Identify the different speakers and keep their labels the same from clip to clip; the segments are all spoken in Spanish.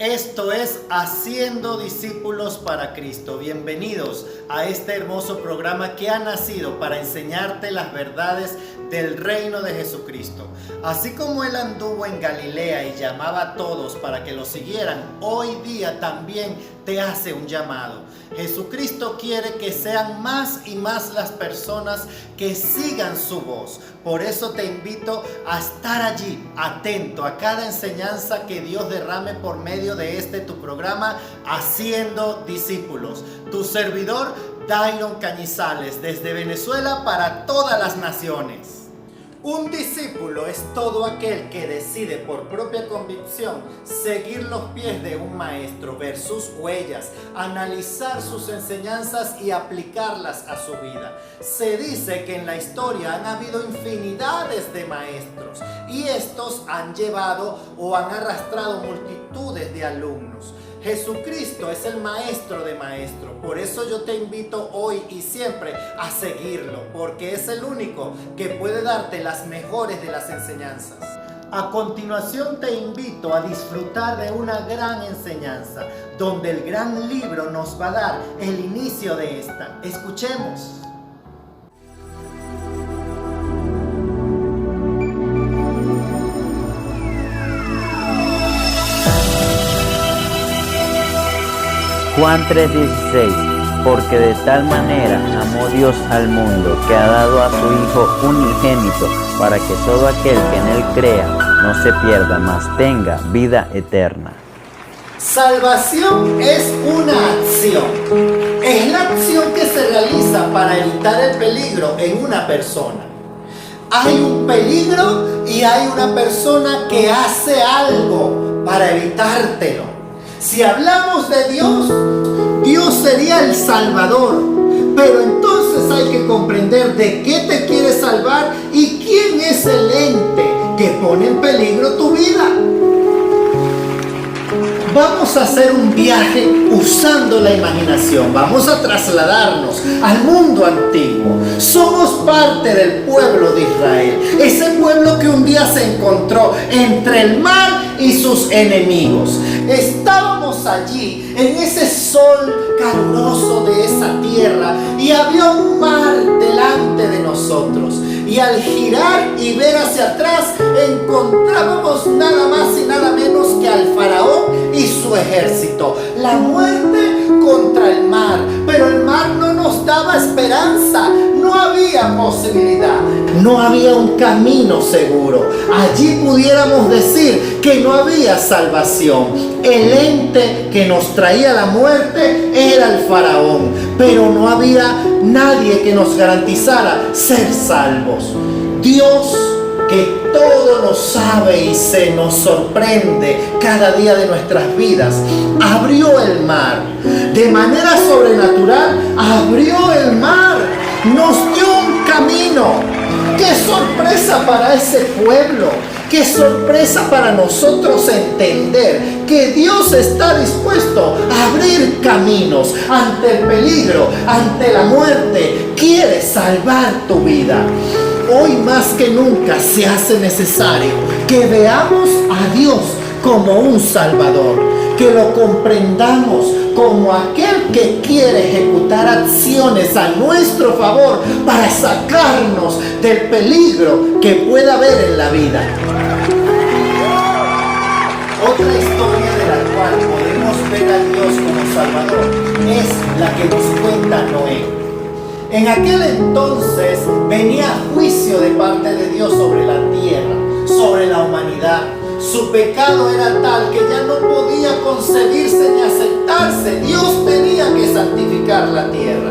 Speaker 1: Esto es Haciendo Discípulos para Cristo. Bienvenidos a este hermoso programa que ha nacido para enseñarte las verdades del reino de Jesucristo. Así como Él anduvo en Galilea y llamaba a todos para que lo siguieran, hoy día también te hace un llamado. Jesucristo quiere que sean más y más las personas que sigan su voz. Por eso te invito a estar allí, atento a cada enseñanza que Dios derrame por medio de este tu programa, Haciendo Discípulos. Tu servidor, Dairon Cañizales, desde Venezuela para todas las naciones. Un discípulo es todo aquel que decide por propia convicción seguir los pies de un maestro, ver sus huellas, analizar sus enseñanzas y aplicarlas a su vida. Se dice que en la historia han habido infinidades de maestros y estos han llevado o han arrastrado multitudes de alumnos. Jesucristo es el maestro de maestros, por eso yo te invito hoy y siempre a seguirlo, porque es el único que puede darte las mejores de las enseñanzas. A continuación te invito a disfrutar de una gran enseñanza, donde el gran libro nos va a dar el inicio de esta. Escuchemos.
Speaker 2: Juan 3:16, porque de tal manera amó Dios al mundo, que ha dado a su Hijo unigénito, para que todo aquel que en Él crea no se pierda, mas tenga vida eterna.
Speaker 1: Salvación es una acción. Es la acción que se realiza para evitar el peligro en una persona. Hay un peligro y hay una persona que hace algo para evitártelo. Si hablamos de Dios, Dios sería el Salvador. Pero entonces hay que comprender de qué te quiere salvar y quién es el ente que pone en peligro tu vida. Vamos a hacer un viaje usando la imaginación. Vamos a trasladarnos al mundo antiguo. Somos parte del pueblo de Israel. Ese pueblo que un día se encontró entre el mar y sus enemigos. Estábamos allí en ese sol caluroso de esa tierra y había un mar delante de nosotros. Y al girar y ver hacia atrás encontrábamos nada más y nada menos que al faraón y su ejército. La muerte contra el mar, pero el mar no nos daba esperanza, no había posibilidad, no había un camino seguro. Allí pudiéramos decir que no había salvación. El ente que nos traía la muerte era el faraón, pero no había nadie que nos garantizara ser salvos. Dios, que todo lo sabe y se nos sorprende cada día de nuestras vidas, abrió el mar. De manera sobrenatural, abrió el mar. Nos dio un camino. ¡Qué sorpresa para ese pueblo! ¡Qué sorpresa para nosotros entender que Dios está dispuesto a abrir caminos ante el peligro, ante la muerte! Quiere salvar tu vida. Hoy más que nunca se hace necesario que veamos a Dios como un Salvador, que lo comprendamos como aquel que quiere ejecutar acciones a nuestro favor para sacarnos del peligro que pueda haber en la vida. Otra historia de la cual podemos ver a Dios como Salvador es la que nos cuenta Noé. En aquel entonces venía juicio de parte de Dios sobre la tierra, sobre la humanidad. Su pecado era tal que ya no podía concebirse ni aceptarse. Dios tenía que santificar la tierra.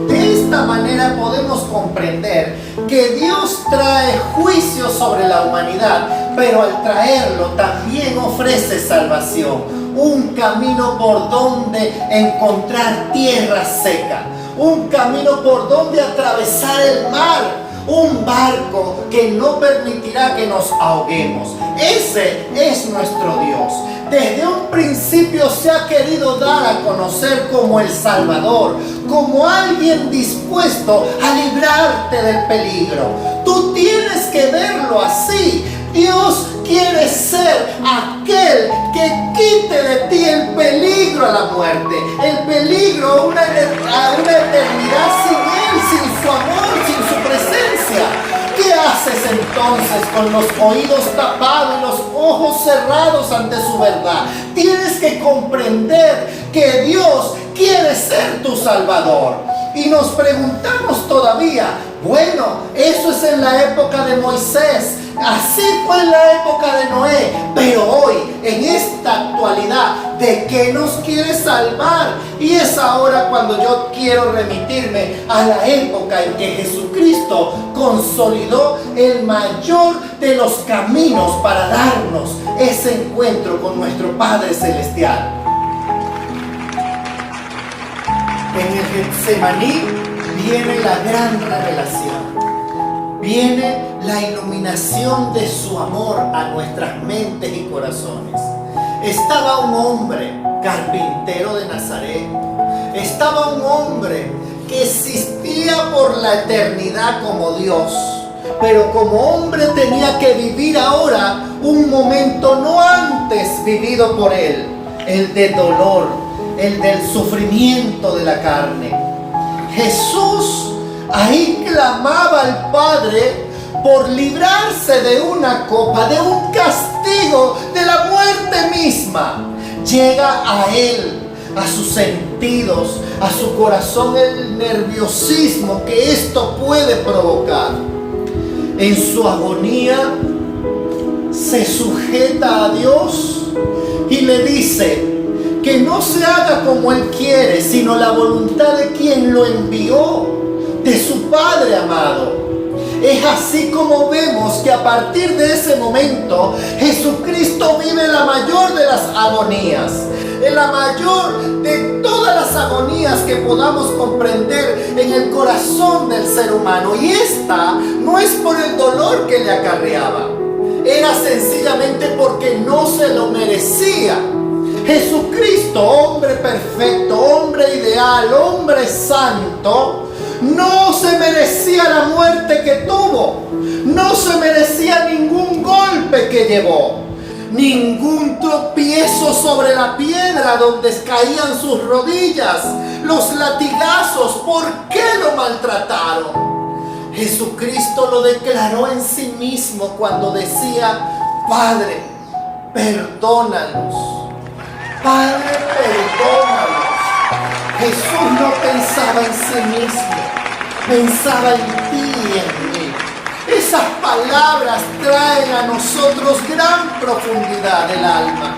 Speaker 1: De esta manera podemos comprender que Dios trae juicio sobre la humanidad, pero al traerlo también ofrece salvación. Un camino por donde encontrar tierra seca. Un camino por donde atravesar el mar. Un barco que no permitirá que nos ahoguemos. Ese es nuestro Dios. Desde un principio se ha querido dar a conocer como el Salvador, como alguien dispuesto a librarte del peligro. Tú tienes que verlo así. Dios quieres ser aquel que quite de ti el peligro a la muerte, el peligro a una eternidad sin Él, sin su amor, sin su presencia. ¿Qué haces entonces con los oídos tapados y los ojos cerrados ante su verdad? Tienes que comprender que Dios quiere ser tu Salvador. Y nos preguntamos todavía, bueno, eso es en la época de Moisés, así fue en la época de Noé, pero hoy, en esta actualidad, ¿de qué nos quiere salvar? Y es ahora cuando yo quiero remitirme a la época en que Jesucristo consolidó el mayor de los caminos para darnos ese encuentro con nuestro Padre Celestial. En el Getsemaní viene la gran revelación, viene la iluminación de su amor a nuestras mentes y corazones. Estaba un hombre, carpintero de Nazaret, estaba un hombre que existía por la eternidad como Dios, pero como hombre tenía que vivir ahora un momento no antes vivido por él, el de dolor, el del sufrimiento de la carne. Jesús ahí clamaba al Padre por librarse de una copa, de un castigo, de la muerte misma. Llega a Él, a sus sentidos, a su corazón, el nerviosismo que esto puede provocar. En su agonía se sujeta a Dios y le dice que no se haga como Él quiere, sino la voluntad de quien lo envió, de su Padre amado. Es así como vemos que a partir de ese momento Jesucristo vive la mayor de las agonías, la mayor de todas las agonías que podamos comprender en el corazón del ser humano. Y esta no es por el dolor que le acarreaba, era sencillamente porque no se lo merecía. Jesucristo, hombre perfecto, hombre ideal, hombre santo, no se merecía la muerte que tuvo, no se merecía ningún golpe que llevó, ningún tropiezo sobre la piedra donde caían sus rodillas, los latigazos. ¿Por qué lo maltrataron? Jesucristo lo declaró en sí mismo cuando decía: Padre, perdónalos. Padre, perdónalos. Jesús no pensaba en sí mismo, pensaba en ti y en mí. Esas palabras traen a nosotros gran profundidad del alma.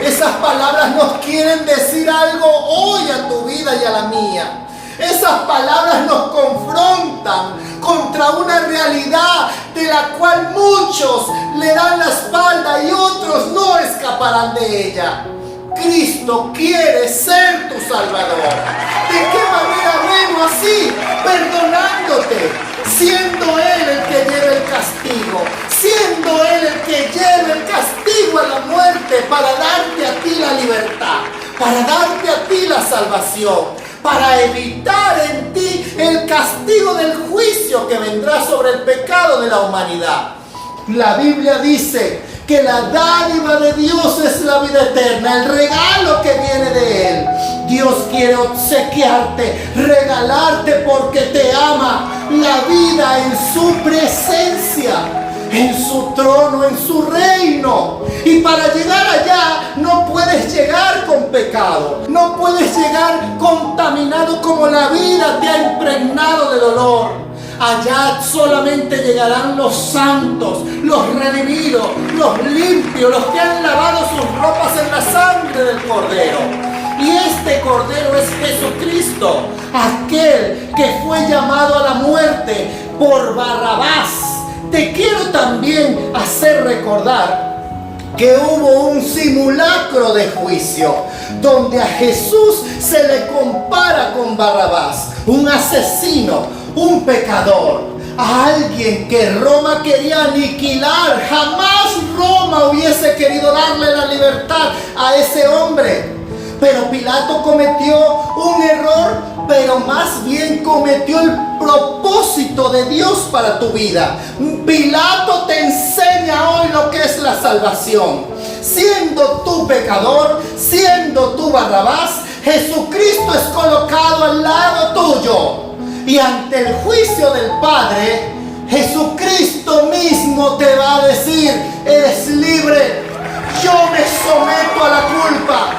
Speaker 1: Esas palabras nos quieren decir algo hoy a tu vida y a la mía. Esas palabras nos confrontan contra una realidad de la cual muchos le dan la espalda y otros no escaparán de ella. Cristo quiere ser tu Salvador. ¿De qué manera? Bueno, así, perdonándote, siendo Él el que lleva el castigo, siendo Él el que lleva el castigo a la muerte para darte a ti la libertad, para darte a ti la salvación, para evitar en ti el castigo del juicio que vendrá sobre el pecado de la humanidad. La Biblia dice que la dádiva de Dios es la vida eterna, el regalo que viene de Él. Dios quiere obsequiarte, regalarte porque te ama, la vida en su presencia, en su trono, en su reino. Y para llegar allá no puedes llegar con pecado, no puedes llegar contaminado como la vida te ha impregnado de dolor. Allá solamente llegarán los santos, los redimidos, los limpios, los que han lavado sus ropas en la sangre del Cordero. Y este Cordero es Jesucristo, aquel que fue llamado a la muerte por Barrabás. Te quiero también hacer recordar que hubo un simulacro de juicio donde a Jesús se le compara con Barrabás, un asesino, un pecador, a alguien que Roma quería aniquilar. Jamás Roma hubiese querido darle la libertad a ese hombre. Pero Pilato cometió un error pero más bien cometió el propósito de Dios para tu vida. Pilato te enseña hoy lo que es la salvación. Siendo tú pecador, siendo tú Barrabás, Jesucristo es colocado al lado tuyo. Y ante el juicio del Padre, Jesucristo mismo te va a decir: eres libre, yo me someto a la culpa,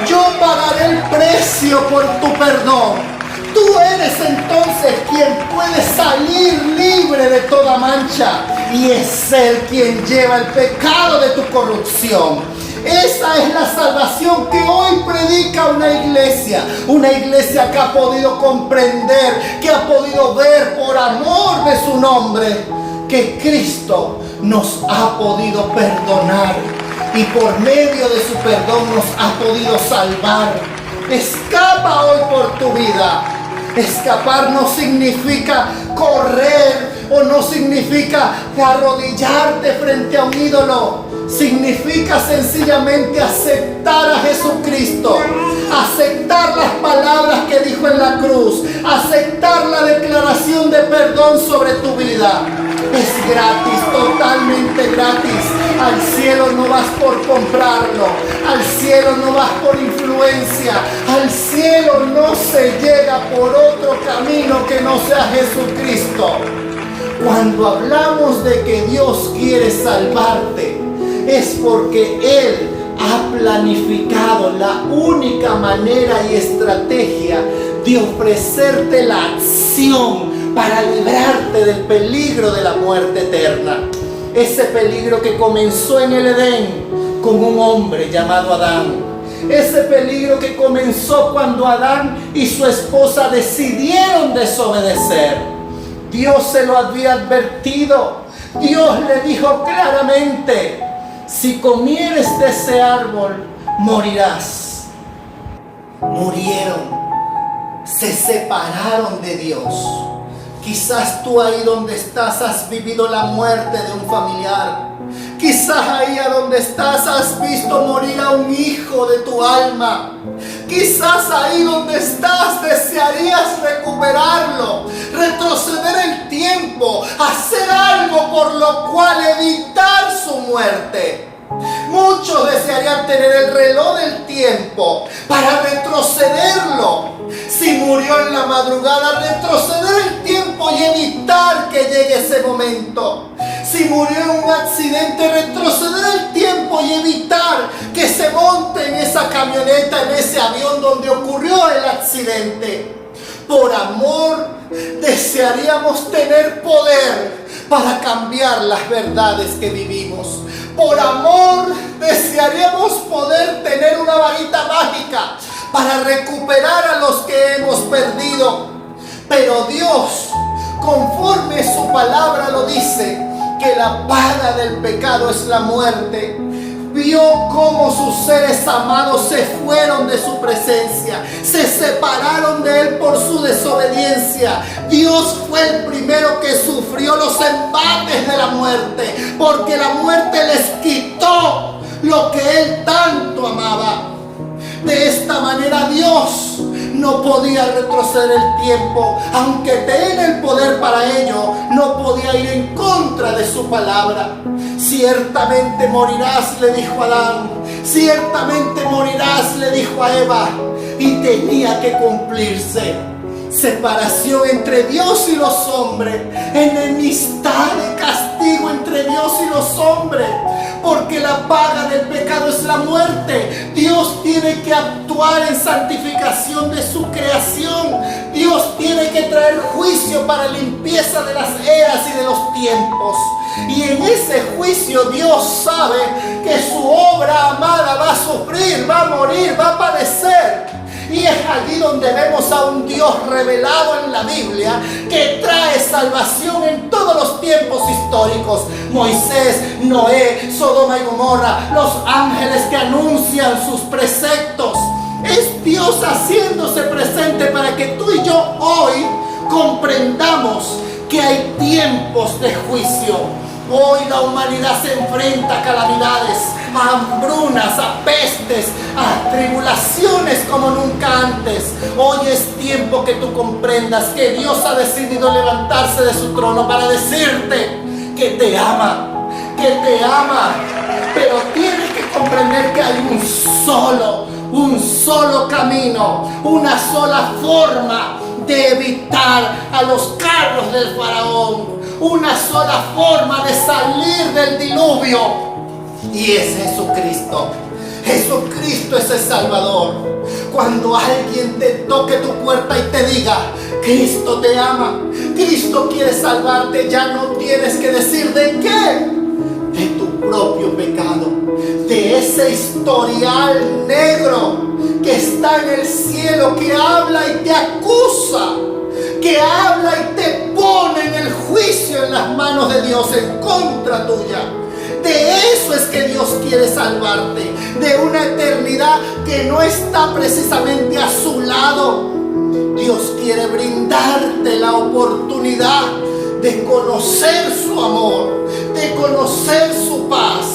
Speaker 1: yo pagaré el precio por tu perdón. Tú eres entonces quien puede salir libre de toda mancha, y es Él quien lleva el pecado de tu corrupción. Esa es la salvación que hoy predica una iglesia que ha podido comprender, que ha podido ver por amor de su nombre, que Cristo nos ha podido perdonar y por medio de su perdón nos ha podido salvar. Escapa hoy por tu vida. Escapar no significa correr o no significa arrodillarte frente a un ídolo. Significa sencillamente aceptar a Jesucristo, aceptar las palabras que dijo en la cruz, aceptar la declaración de perdón sobre tu vida. Es gratis, totalmente gratis. Al cielo no vas por comprarlo, al cielo no vas por influencia, al cielo no se llega por otro camino que no sea Jesucristo. Cuando hablamos de que Dios quiere salvarte, es porque Él ha planificado la única manera y estrategia de ofrecerte la acción para librarte del peligro de la muerte eterna. Ese peligro que comenzó en el Edén con un hombre llamado Adán. Ese peligro que comenzó cuando Adán y su esposa decidieron desobedecer. Dios se lo había advertido. Dios le dijo claramente: si comieres de ese árbol, morirás. Murieron, se separaron de Dios. Quizás tú ahí donde estás has vivido la muerte de un familiar. Quizás ahí a donde estás has visto morir a un hijo de tu alma. Quizás ahí donde estás desearías recuperarlo, retroceder el tiempo, hacer algo por lo cual evitar su muerte. Muchos desearían tener el reloj del tiempo para retrocederlo. Si murió en la madrugada, retroceder el tiempo y evitar que llegue ese momento. Si murió en un accidente, retroceder el tiempo y evitar que se monte en esa camioneta, en ese avión donde ocurrió el accidente. Por amor, desearíamos tener poder para cambiar las verdades que vivimos. Por amor, desearíamos poder tener una varita mágica para recuperar a los que hemos perdido. Pero Dios, conforme su palabra lo dice, que la paga del pecado es la muerte, vio cómo sus seres amados se fueron de su presencia, se separaron de Él por su desobediencia. Dios fue el primero que sufrió los embates de la muerte, porque la muerte les quitó lo que Él tanto amaba. De esta manera Dios no podía retroceder el tiempo, aunque tenía el poder para ello, no podía ir en contra de su palabra. Ciertamente morirás, le dijo a Adán, ciertamente morirás, le dijo a Eva, y tenía que cumplirse. Separación entre Dios y los hombres, enemistad y castigo entre Dios y los hombres, porque la paga del pecado es la muerte. Dios tiene que actuar en santificación de su creación. Dios tiene que traer juicio para limpieza de las eras y de los tiempos. Y en ese juicio Dios sabe que su obra amada va a sufrir, va a morir, va a padecer. Y es allí donde vemos a un Dios revelado en la Biblia que trae salvación en todos los tiempos históricos. Moisés, Noé, Sodoma y Gomorra, los ángeles que anuncian sus preceptos. Es Dios haciéndose presente para que tú y yo hoy comprendamos que hay tiempos de juicio. Hoy la humanidad se enfrenta a calamidades. a hambrunas, a pestes, a tribulaciones como nunca antes. Hoy es tiempo que tú comprendas que Dios ha decidido levantarse de su trono para decirte que te ama, pero tienes que comprender que hay un solo camino, una sola forma de evitar a los carros del faraón, una sola forma de salir del diluvio, y es Jesucristo. Jesucristo es el Salvador. Cuando alguien te toque tu puerta y te diga: Cristo te ama, Cristo quiere salvarte, ya no tienes que decir de qué, de tu propio pecado, de ese historial negro que está en el cielo, que habla y te acusa, que habla y te pone en el juicio en las manos de Dios en contra tuya. De eso es que Dios quiere salvarte, de una eternidad que no está precisamente a su lado. Dios quiere brindarte la oportunidad de conocer su amor, de conocer su paz,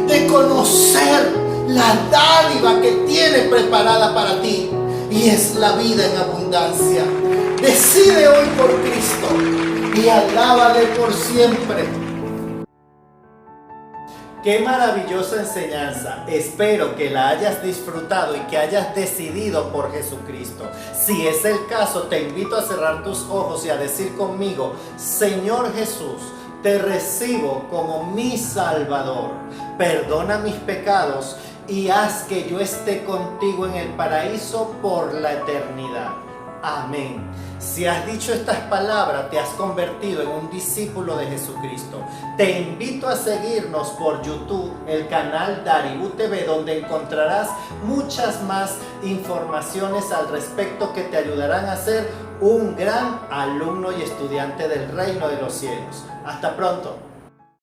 Speaker 1: de conocer la dádiva que tiene preparada para ti, y es la vida en abundancia. Decide hoy por Cristo y alábale por siempre. Qué maravillosa enseñanza. Espero que la hayas disfrutado y que hayas decidido por Jesucristo. Si es el caso, te invito a cerrar tus ojos y a decir conmigo: Señor Jesús, te recibo como mi Salvador. Perdona mis pecados y haz que yo esté contigo en el paraíso por la eternidad. Amén. Si has dicho estas palabras, te has convertido en un discípulo de Jesucristo. Te invito a seguirnos por YouTube, el canal Daribú TV, donde encontrarás muchas más informaciones al respecto que te ayudarán a ser un gran alumno y estudiante del reino de los cielos. Hasta pronto.